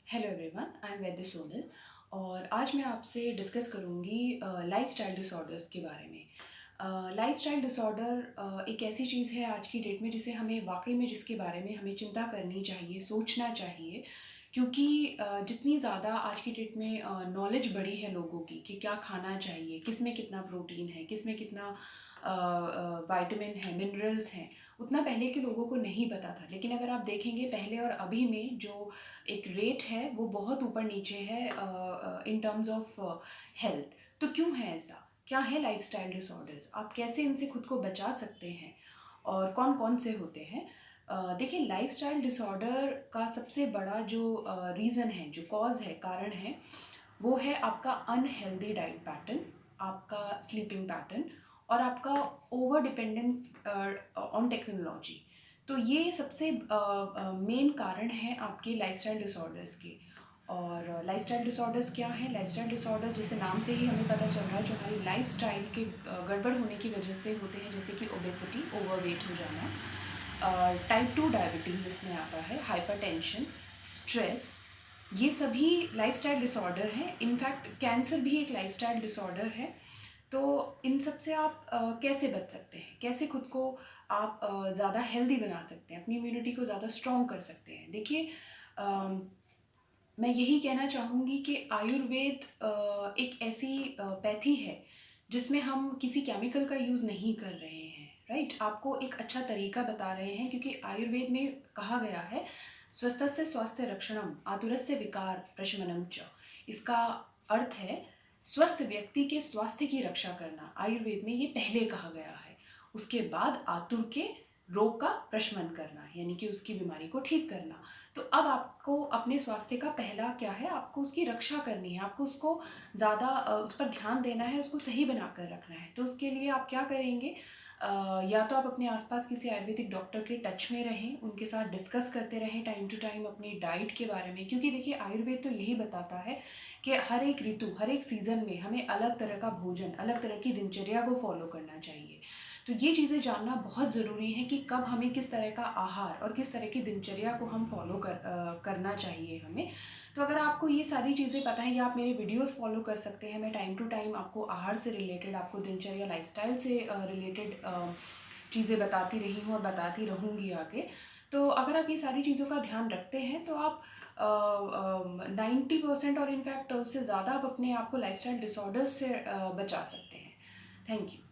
Hello everyone, I am वैद्य सोनल और आज मैं आपसे डिस्कस करूँगी लाइफस्टाइल डिसऑर्डर्स के बारे में। लाइफस्टाइल डिसऑर्डर एक ऐसी चीज़ है आज की डेट में जिसे हमें वाकई में जिसके बारे में हमें चिंता करनी चाहिए, सोचना चाहिए, क्योंकि जितनी ज़्यादा आज की डेट में नॉलेज बढ़ी है लोगों की कि क्या खाना चाहिए, किस में कितना प्रोटीन है, किस में कितना विटामिन है, मिनरल्स हैं, उतना पहले के लोगों को नहीं पता था। लेकिन अगर आप देखेंगे पहले और अभी में जो एक रेट है वो बहुत ऊपर नीचे है इन टर्म्स ऑफ हेल्थ। तो क्यों है ऐसा? क्या है लाइफस्टाइल डिसऑर्डर्स? आप कैसे इनसे खुद को बचा सकते हैं और कौन कौन से होते हैं? देखिए, लाइफस्टाइल डिसऑर्डर का सबसे बड़ा जो रीज़न है, जो कॉज है, कारण है, वो है आपका अनहेल्दी डाइट पैटर्न, आपका स्लीपिंग पैटर्न और आपका ओवर डिपेंडेंस ऑन टेक्नोलॉजी। तो ये सबसे मेन कारण है आपके लाइफस्टाइल डिसऑर्डर्स के। और लाइफस्टाइल डिसऑर्डर्स क्या है? लाइफस्टाइल डिसऑर्डर्स जैसे नाम से ही हमें पता चल रहा है, जो हमारी लाइफस्टाइल के गड़बड़ होने की वजह से होते हैं, जैसे कि ओबेसिटी, ओवरवेट हो जाना, टाइप 2 डायबिटीज़ इसमें आता है, हाइपरटेंशन, स्ट्रेस, ये सभी लाइफस्टाइल डिसऑर्डर हैं। इनफैक्ट कैंसर भी एक लाइफस्टाइल डिसऑर्डर है। तो इन सब से आप कैसे बच सकते हैं? कैसे खुद को आप ज़्यादा हेल्दी बना सकते हैं, अपनी इम्यूनिटी को ज़्यादा स्ट्रॉन्ग कर सकते हैं? देखिए, मैं यही कहना चाहूँगी कि आयुर्वेद एक ऐसी पैथी है जिसमें हम किसी केमिकल का यूज़ नहीं कर रहे हैं, राइट? आपको एक अच्छा तरीका बता रहे हैं, क्योंकि आयुर्वेद में कहा गया है, स्वस्थस्य स्वास्थ्य रक्षणम आतुरस्य विकार प्रशमनम च। इसका अर्थ है स्वस्थ व्यक्ति के स्वास्थ्य की रक्षा करना। आयुर्वेद में ये पहले कहा गया है। उसके बाद आतुर के रोग का प्रशमन करना, यानी कि उसकी बीमारी को ठीक करना। तो अब आपको अपने स्वास्थ्य का पहला क्या है? आपको उसकी रक्षा करनी है, आपको उसको ज़्यादा उस पर ध्यान देना है, उसको सही बनाकर रखना है। तो उसके लिए आप क्या करेंगे? या तो आप अपने आसपास किसी आयुर्वेदिक डॉक्टर के टच में रहें, उनके साथ डिस्कस करते रहें टाइम टू टाइम अपनी डाइट के बारे में, क्योंकि देखिए आयुर्वेद तो यही बताता है कि हर एक ऋतु, हर एक सीज़न में हमें अलग तरह का भोजन, अलग तरह की दिनचर्या को फॉलो करना चाहिए। तो ये चीज़ें जानना बहुत ज़रूरी है कि कब हमें किस तरह का आहार और किस तरह की दिनचर्या को हम फॉलो करना चाहिए हमें। तो अगर आपको ये सारी चीज़ें पता है, या आप मेरे वीडियोस फॉलो कर सकते हैं, मैं टाइम टू टाइम आपको आहार से रिलेटेड, आपको दिनचर्या, लाइफस्टाइल से रिलेटेड चीज़ें बताती रही हूँ और बताती रहूँगी आगे। तो अगर आप ये सारी चीज़ों का ध्यान रखते हैं तो आप 90% और इनफैक्ट उससे ज़्यादा आप अपने आप को लाइफस्टाइल डिसऑर्डर्स से बचा सकते हैं। Thank you.